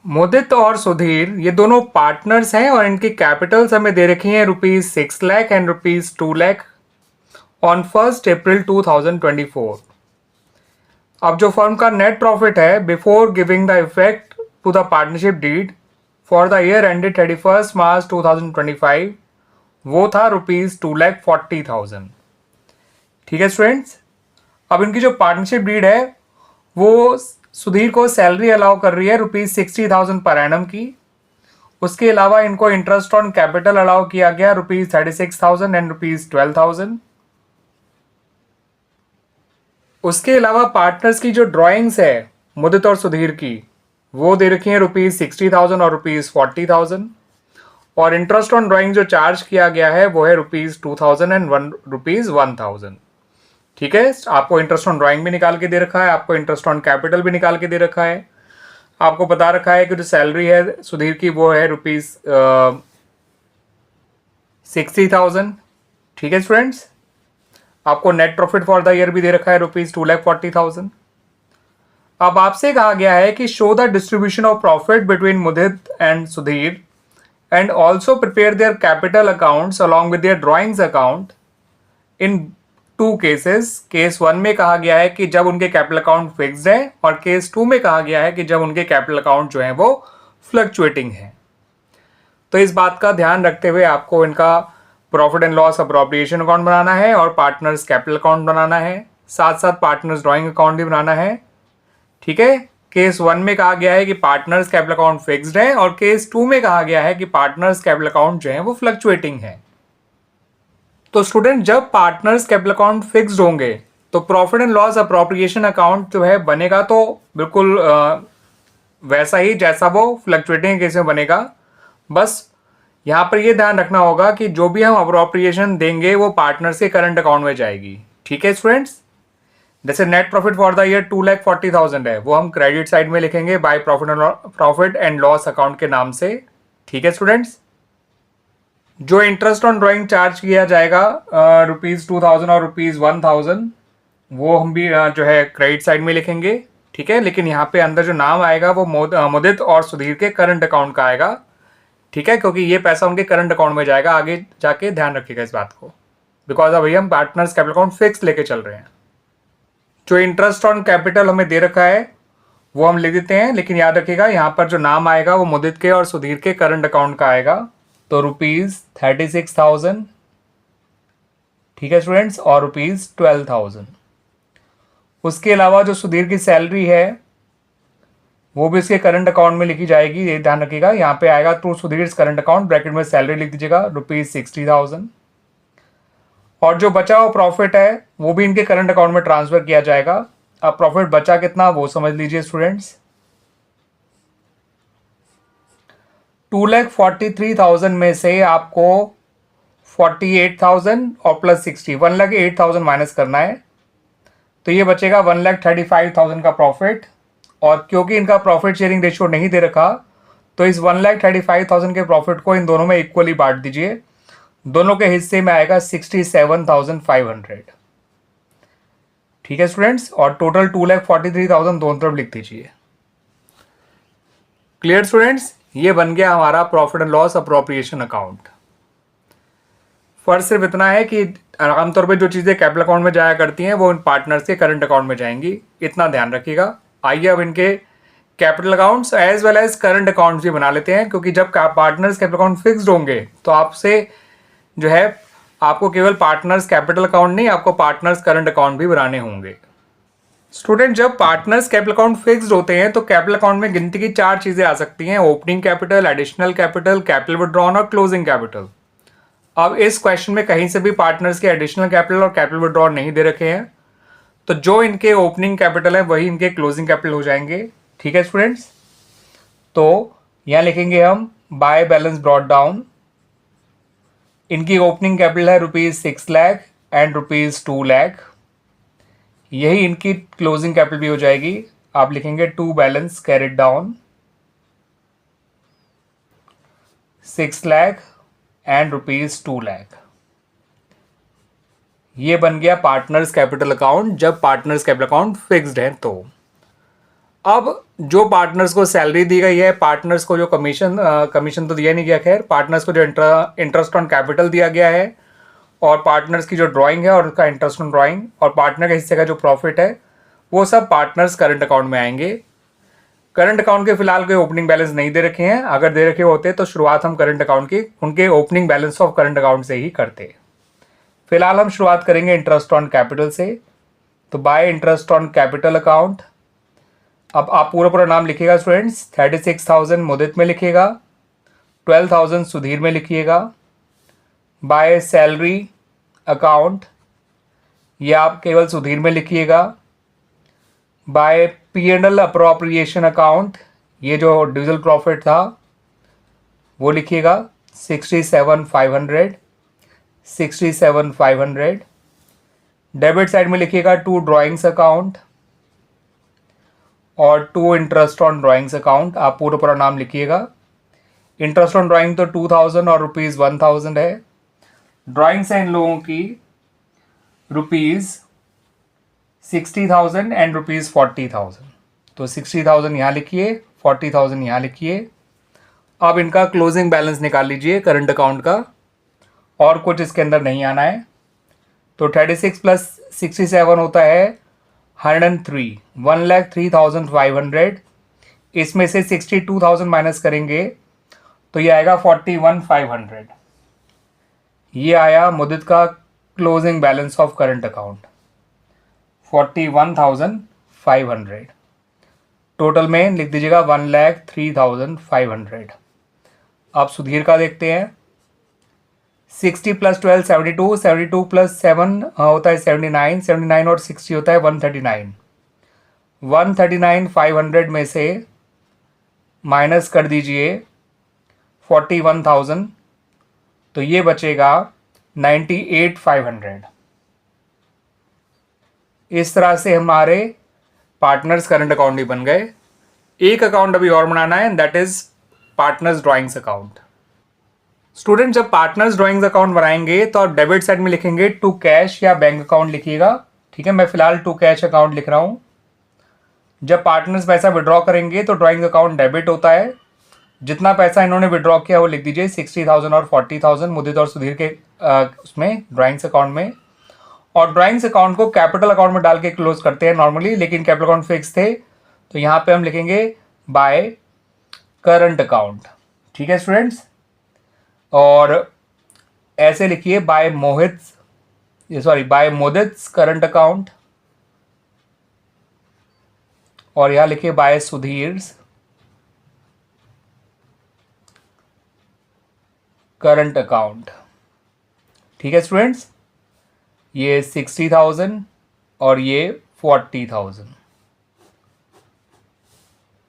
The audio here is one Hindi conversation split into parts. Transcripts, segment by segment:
मुदित और सुधीर ये दोनों पार्टनर्स हैं और इनकी कैपिटल्स हमें दे रखी हैं ₹6 lakh and ₹2 lakh on 1 April 2024। अब जो फर्म का नेट प्रॉफिट है before giving the effect to the partnership deed for the year ended 31 March 2025 वो था ₹2,40,000। ठीक है स्टूडेंट्स। अब इनकी जो पार्टनरशिप डीड है वो सुधीर को सैलरी अलाउ कर रही है ₹60,000 पर एनम की। उसके अलावा इनको इंटरेस्ट ऑन कैपिटल अलाउ किया गया ₹36,000 एंड ₹12,000। उसके अलावा पार्टनर्स की जो ड्राइंग्स है मुदित और सुधीर की वो दे रखी है ₹60,000 और ₹40,000। और इंटरेस्ट ऑन ड्राइंग जो चार्ज किया गया है वो है ₹2,000 एंड ₹1,000। ठीक है। आपको इंटरेस्ट ऑन ड्राइंग भी निकाल के दे रखा है, आपको इंटरेस्ट ऑन कैपिटल भी निकाल के दे रखा है। आपको बता रखा है कि जो सैलरी है सुधीर की वो है ₹60,000। ठीक है स्टूडेंट्स। आपको net profit for the year भी दे रखा है ₹2,40,000। अब आपसे कहा गया है कि show the distribution of profit between Mudit and Sudhir and also prepare their capital accounts along with their drawings account in 2 cases. Case 1 में कहा गया है कि जब उनके कैपिटल अकाउंट फिक्स्ड है और केस 2 में कहा गया है कि जब उनके कैपिटल अकाउंट जो है वो फ्लक्चुएटिंग है। तो इस बात का ध्यान रखते हुए आपको इनका profit and loss appropriation account बनाना है और पार्टनर्स कैपिटल अकाउंट बनाना है, साथ साथ पार्टनर्स ड्राइंग अकाउंट भी बनाना है। ठीक है। केस 1 में कहा गया है कि पार्टनर्स कैपिटल अकाउंट फिक्स्ड है और केस 2 में कहा गया है कि पार्टनर्स कैपिटल अकाउंट जो है वो फ्लक्चुएटिंग है। तो स्टूडेंट जब पार्टनर्स कैपिटल अकाउंट फिक्स्ड होंगे तो profit and loss appropriation account जो है बनेगा तो बिल्कुल वैसा ही जैसा वो फ्लक्चुएटिंग केस में बनेगा। बस यहाँ पर ये ध्यान रखना होगा कि जो भी हम अप्रोप्रिएशन देंगे वो पार्टनर्स के करंट अकाउंट में जाएगी। ठीक है स्टूडेंट्स। जैसे net profit for the year 2,40,000 है वो हम क्रेडिट साइड में लिखेंगे by profit and loss account के नाम से। ठीक है स्टूडेंट्स। जो इंटरेस्ट ऑन ड्राइंग चार्ज किया जाएगा ₹2,000 और ₹1,000 वो हम भी जो है क्रेडिट साइड में लिखेंगे। ठीक है। लेकिन यहाँ पे अंदर जो नाम आएगा वो मुदित और सुधीर के करंट अकाउंट का आएगा। ठीक है। क्योंकि ये पैसा उनके करंट अकाउंट में जाएगा। आगे जाके ध्यान रखिएगा इस बात को, बिकॉज अभी हम पार्टनर्स कैपिटल अकाउंट फिक्स लेके चल रहे हैं। जो इंटरेस्ट ऑन कैपिटल हमें दे रखा है वो हम लिख देते हैं, लेकिन याद रखिएगा यहाँ पर जो नाम आएगा वो मुदित के और सुधीर के करंट अकाउंट का आएगा। तो ₹36,000। ठीक है स्टूडेंट्स। और ₹12,000। उसके अलावा जो सुधीर की सैलरी है वो भी इसके करंट अकाउंट में लिखी जाएगी। ये ध्यान रखिएगा। यहाँ पे आएगा to Sudhir current account, bracket में सैलरी लिख दीजिएगा ₹60,000। और जो बचा हुआ प्रॉफिट है वो भी इनके करंट अकाउंट में ट्रांसफर किया जाएगा। अब प्रॉफिट बचा कितना वो समझ लीजिए स्टूडेंट्स। 2,43,000 में से आपको 48,000 और प्लस 60 1,08,000 माइनस करना है। तो ये बचेगा 1,35,000 का प्रॉफिट। और क्योंकि इनका प्रॉफिट शेयरिंग रेशियो नहीं दे रखा तो इस 1,35,000 के प्रॉफिट को इन दोनों में इक्वली बांट दीजिए। दोनों के हिस्से में आएगा 67,500। ठीक है स्टूडेंट्स। और टोटल 2,43,000 दोनों तरफ लिख दीजिए। Clear students. ये बन गया हमारा profit and loss appropriation account. फर्क सिर्फ इतना है कि आमतौर पर जो चीज़ें कैपिटल अकाउंट में जाया करती हैं वो इन पार्टनर्स के करंट अकाउंट में जाएंगी, इतना ध्यान रखिएगा। आइए अब इनके capital accounts as well as current accounts भी बना लेते हैं, क्योंकि जब पार्टनर्स कैपिटल अकाउंट फिक्स्ड होंगे तो आपसे जो है आपको केवल पार्टनर्स कैपिटल अकाउंट नहीं, आपको पार्टनर्स करंट अकाउंट भी बनाने होंगे। स्टूडेंट जब पार्टनर्स कैपिटल अकाउंट फिक्स्ड होते हैं तो कैपिटल अकाउंट में गिनती की 4 चीजें आ सकती हैं: opening capital, additional capital, capital withdrawn और क्लोजिंग कैपिटल। अब इस क्वेश्चन में कहीं से भी पार्टनर्स के एडिशनल कैपिटल और कैपिटल विड्रॉन नहीं दे रखे हैं, तो जो इनके ओपनिंग कैपिटल है वही इनके क्लोजिंग कैपिटल हो जाएंगे। ठीक है स्टूडेंट्स। तो यहां लिखेंगे हम बाय बैलेंस ब्रॉट डाउन। इनकी ओपनिंग कैपिटल है ₹6 लाख एंड ₹2 लाख। यही इनकी क्लोजिंग कैपिटल भी हो जाएगी। आप लिखेंगे to balance carried down 6 lakh and ₹2 lakh. ये बन गया पार्टनर्स कैपिटल अकाउंट जब पार्टनर्स कैपिटल अकाउंट फिक्स्ड है। तो अब जो पार्टनर्स को सैलरी दी गई है, पार्टनर्स को जो कमीशन तो दिया नहीं गया, खैर पार्टनर्स को जो इंटरेस्ट ऑन कैपिटल दिया गया है, और पार्टनर्स की जो ड्राइंग है और उसका इंटरेस्ट ऑन ड्राइंग, और पार्टनर के हिस्से का जो प्रॉफिट है, वो सब पार्टनर्स करंट अकाउंट में आएंगे। करंट अकाउंट के फिलहाल कोई ओपनिंग बैलेंस नहीं दे रखे हैं, अगर दे रखे होते तो शुरुआत हम करंट अकाउंट की उनके opening balance of current account से ही करते। फिलहाल हम शुरुआत करेंगे इंटरेस्ट ऑन कैपिटल से। तो bye interest on capital account, अब आप पूरा नाम लिखिएगा स्टूडेंट्स। 36,000 मुदित में लिखिएगा, 12,000 सुधीर में लिखिएगा। बाय सैलरी अकाउंट, ये आप केवल सुधीर में लिखिएगा। बाय P&L अप्रोप्रिएशन अकाउंट, ये जो डिविजल प्रॉफिट था वो लिखिएगा 67,500। डेबिट साइड में लिखिएगा टू ड्राइंग्स अकाउंट और to interest on drawings account. आप पूरा नाम लिखिएगा। इंटरेस्ट ऑन ड्राइंग तो 2,000 और ₹1,000 है। ड्राइंग्स हैं इन लोगों की ₹60,000 एंड ₹40,000। तो 60,000 यहाँ लिखिए, 40,000 यहाँ लिखिए। अब इनका क्लोजिंग बैलेंस निकाल लीजिए करंट अकाउंट का, और कुछ इसके अंदर नहीं आना है। तो 36 प्लस 67 होता है 103, 1,03,500। इसमें से 62,000 माइनस करेंगे तो ये आएगा 41,500। ये आया मुद्दत का closing balance of current account 41,500। Total में लिख दीजिएगा 1,03,500। अब सुधीर का देखते हैं। 60 प्लस 12 72, 72 प्लस 7 होता है 79, 79 और 60 होता है 139। 139,500 में से माइनस कर दीजिए 41,000, तो ये बचेगा 98,500। इस तरह से हमारे पार्टनर्स करंट अकाउंट भी बन गए। एक अकाउंट अभी और बनाना है, that is partners drawings account. Student जब पार्टनर्स ड्राइंग्स अकाउंट बनाएंगे तो आप डेबिट साइड में लिखेंगे टू कैश या बैंक अकाउंट लिखिएगा। ठीक है, मैं फिलहाल टू कैश अकाउंट लिख रहा हूं। जब पार्टनर्स पैसा विड्रॉ करेंगे तो ड्राइंग अकाउंट डेबिट होता है। जितना पैसा इन्होंने विड्रॉ किया वो लिख दीजिए 60,000 और 40,000 मुदित और सुधीर के उसमें ड्राइंग्स अकाउंट में। और ड्राइंग्स अकाउंट को कैपिटल अकाउंट में डाल के क्लोज करते हैं नॉर्मली, लेकिन कैपिटल अकाउंट फिक्स थे तो यहाँ पे हम लिखेंगे बाय करंट अकाउंट। ठीक है स्टूडेंट्स, और ऐसे लिखिए बाय मुदित्स करंट अकाउंट, और यहां लिखिए बाय सुधीर्स करंट अकाउंट। ठीक है स्टूडेंट्स, ये 60,000 और ये 40,000।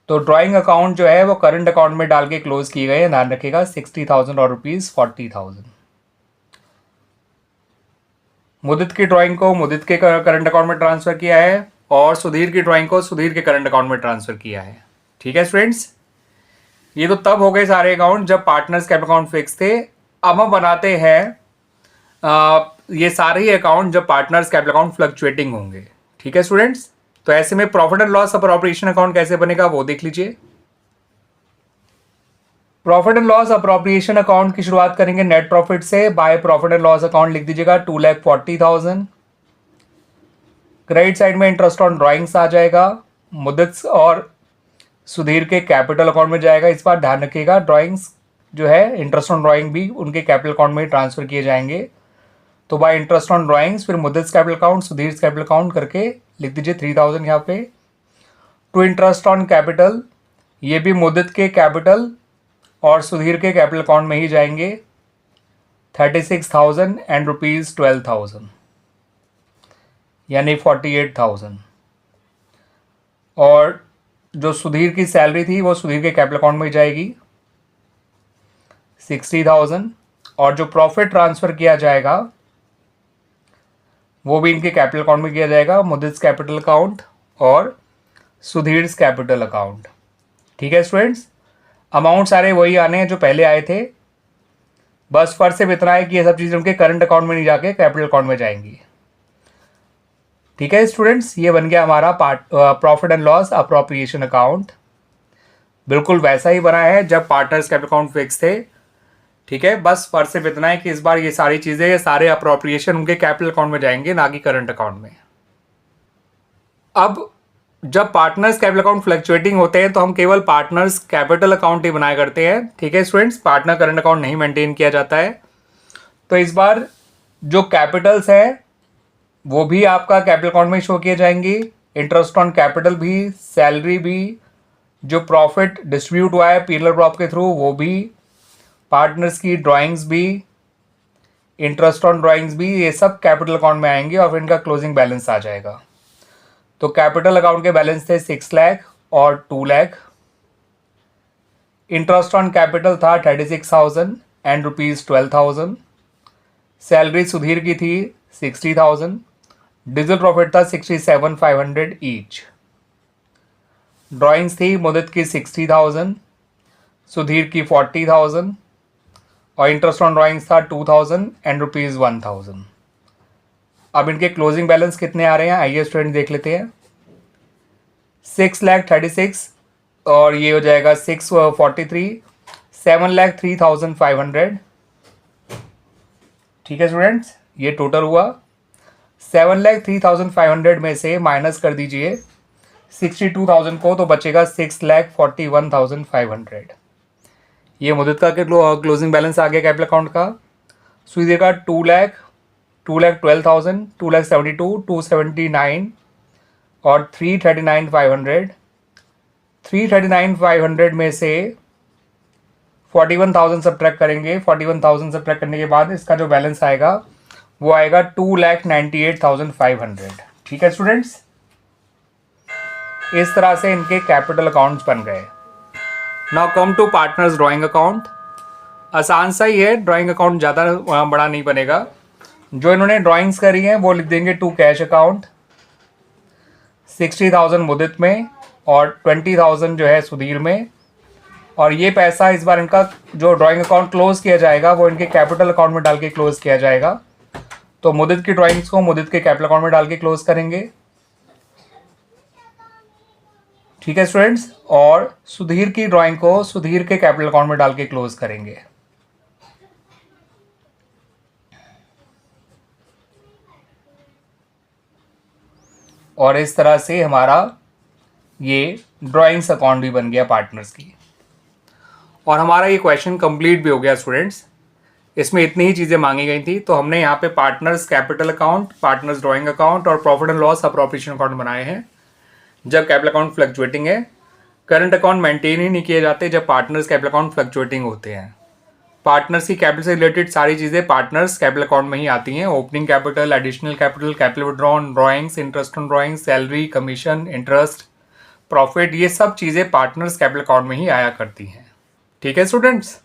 तो ड्राइंग अकाउंट जो है वो करंट अकाउंट में डाल के क्लोज किए गए हैं, ध्यान रखिएगा 60,000 और ₹40,000। मुदित की ड्राइंग को मुदित के करंट अकाउंट में ट्रांसफर किया है और सुधीर की ड्राइंग को सुधीर के करंट अकाउंट में ट्रांसफर किया है। ठीक है स्टूडेंट्स, ये तो तब हो गए सारे अकाउंट जब पार्टनर्स कैपिटल अकाउंट फिक्स थे। अब हम बनाते हैं ये सारे ही अकाउंट जब पार्टनर्स कैपिटल अकाउंट फ्लक्चुएटिंग होंगे। ठीक है स्टूडेंट्स, तो ऐसे में profit and loss appropriation account कैसे बनेगा वो देख लीजिए। Profit and loss appropriation account की शुरुआत करेंगे नेट प्रॉफिट से। By profit and loss account लिख दीजिएगा 2,40,000। क्रेडिट साइड में इंटरेस्ट ऑन ड्राइंग्स आ जाएगा, मुदित और सुधीर के कैपिटल अकाउंट में जाएगा। इस बार ध्यान रखिएगा ड्राइंग्स जो है इंटरेस्ट ऑन ड्राइंग भी उनके कैपिटल अकाउंट में ट्रांसफर किए जाएंगे। तो बाय इंटरेस्ट ऑन ड्राइंग्स, फिर Mudit capital account, Sudhir capital account करके लिख दीजिए 3,000 यहाँ पे। टू इंटरेस्ट ऑन कैपिटल, ये भी मुदित के कैपिटल और सुधीर के कैपिटल अकाउंट में ही जाएंगे 36,000 एंड ₹12,000 यानी 48,000। और जो सुधीर की सैलरी थी वो सुधीर के कैपिटल अकाउंट में जाएगी 60,000। और जो प्रॉफिट ट्रांसफर किया जाएगा वो भी इनके कैपिटल अकाउंट में किया जाएगा, मुदित कैपिटल अकाउंट और सुधीर कैपिटल अकाउंट। ठीक है स्टूडेंट्स, अमाउंट सारे वही आने हैं जो पहले आए थे, बस फर्क सिर्फ इतना है कि ये सब चीज़ें उनके करंट अकाउंट में नहीं जाके कैपिटल अकाउंट में जाएंगी। ठीक है स्टूडेंट्स, ये बन गया हमारा profit and loss appropriation account. बिल्कुल वैसा ही बना है जब पार्टनर्स कैपिटल अकाउंट फिक्स थे। ठीक है, बस फर्क सिर्फ इतना है कि इस बार ये सारी चीजें, ये सारे अप्रोप्रिएशन उनके कैपिटल अकाउंट में जाएंगे, ना कि करंट अकाउंट में। अब जब पार्टनर्स कैपिटल अकाउंट फ्लक्चुएटिंग होते हैं तो हम केवल पार्टनर्स कैपिटल अकाउंट ही बनाया करते हैं। ठीक है स्टूडेंट्स, पार्टनर करंट अकाउंट नहीं मेंटेन किया जाता है। तो इस बार जो कैपिटल्स है वो भी आपका कैपिटल अकाउंट में शो किए जाएंगे, इंटरेस्ट ऑन कैपिटल भी, सैलरी भी, जो प्रॉफिट डिस्ट्रीब्यूट हुआ है पीलर प्रॉप के थ्रू वो भी, पार्टनर्स की ड्राइंग्स भी, इंटरेस्ट ऑन ड्राइंग्स भी, ये सब कैपिटल अकाउंट में आएंगे और फिर इनका क्लोजिंग बैलेंस आ जाएगा। तो कैपिटल अकाउंट के बैलेंस थे 6 लाख और 2 लाख। इंटरेस्ट ऑन कैपिटल था 36,000 एंड ₹12,000। सैलरी सुधीर की थी 60,000। डीजल प्रॉफिट था 67,500 ईच। ड्राइंग्स थी मुदित की 60,000, सुधीर की 40,000 और इंटरेस्ट ऑन ड्राइंग्स था 2,000 एंड ₹1,000। अब इनके क्लोजिंग बैलेंस कितने आ रहे हैं आइए स्टूडेंट देख लेते हैं। 6,36,000 और ये हो जाएगा 643, 7,03,500। ठीक है स्टूडेंट्स, ये टोटल हुआ। 7,03,500 में से माइनस कर दीजिए 62,000 को, तो बचेगा 6,41,500। ये मुदित का क्लोजिंग बैलेंस आ गया कैपिटल अकाउंट का। सुधीर का 2 लाख, 2,12,000, 2,72,000, 279 और 339,500। 339,500 में से 41,000 सब्ट्रैक्ट करेंगे। 41,000 सब्ट्रैक्ट करने के बाद इसका जो बैलेंस आएगा वो आएगा 2,98,500। ठीक है स्टूडेंट्स, इस तरह से इनके कैपिटल अकाउंट्स बन गए। Now come to partners drawing account. आसान सा ही है, ड्राइंग अकाउंट ज़्यादा बड़ा नहीं बनेगा। जो इन्होंने ड्राइंग्स करी हैं वो लिख देंगे टू कैश अकाउंट, 60,000 मुदित में और 20,000 जो है सुधीर में। और ये पैसा इस बार इनका जो ड्राइंग अकाउंट क्लोज किया जाएगा वो इनके कैपिटल अकाउंट में डाल के क्लोज किया जाएगा। तो मुदित की ड्राइंग्स को मुदित के कैपिटल अकाउंट में डाल के क्लोज करेंगे। ठीक है स्टूडेंट्स, और सुधीर की ड्राइंग को सुधीर के कैपिटल अकाउंट में डाल के क्लोज करेंगे। और इस तरह से हमारा ये ड्राइंग्स अकाउंट भी बन गया पार्टनर्स की। और हमारा ये क्वेश्चन कंप्लीट भी हो गया स्टूडेंट्स। इसमें इतनी ही चीज़ें मांगी गई थी, तो हमने यहाँ पे partners capital account, partners drawing account और profit and loss appropriation account बनाए हैं जब कैपिटल अकाउंट फ्लक्चुएटिंग है। करंट अकाउंट मेंटेन ही नहीं किए जाते जब पार्टनर्स कैपिटल अकाउंट फ्लक्चुएटिंग होते हैं। पार्टनर्स की कैपिटल से रिलेटेड सारी चीज़ें पार्टनर्स कैपिटल अकाउंट में ही आती हैं। Opening capital, additional capital, capital withdrawn, drawings, interest on drawings, salary, commission, interest, profit, ये सब चीज़ें पार्टनर्स कैपिटल अकाउंट में ही आया करती हैं। ठीक है स्टूडेंट्स।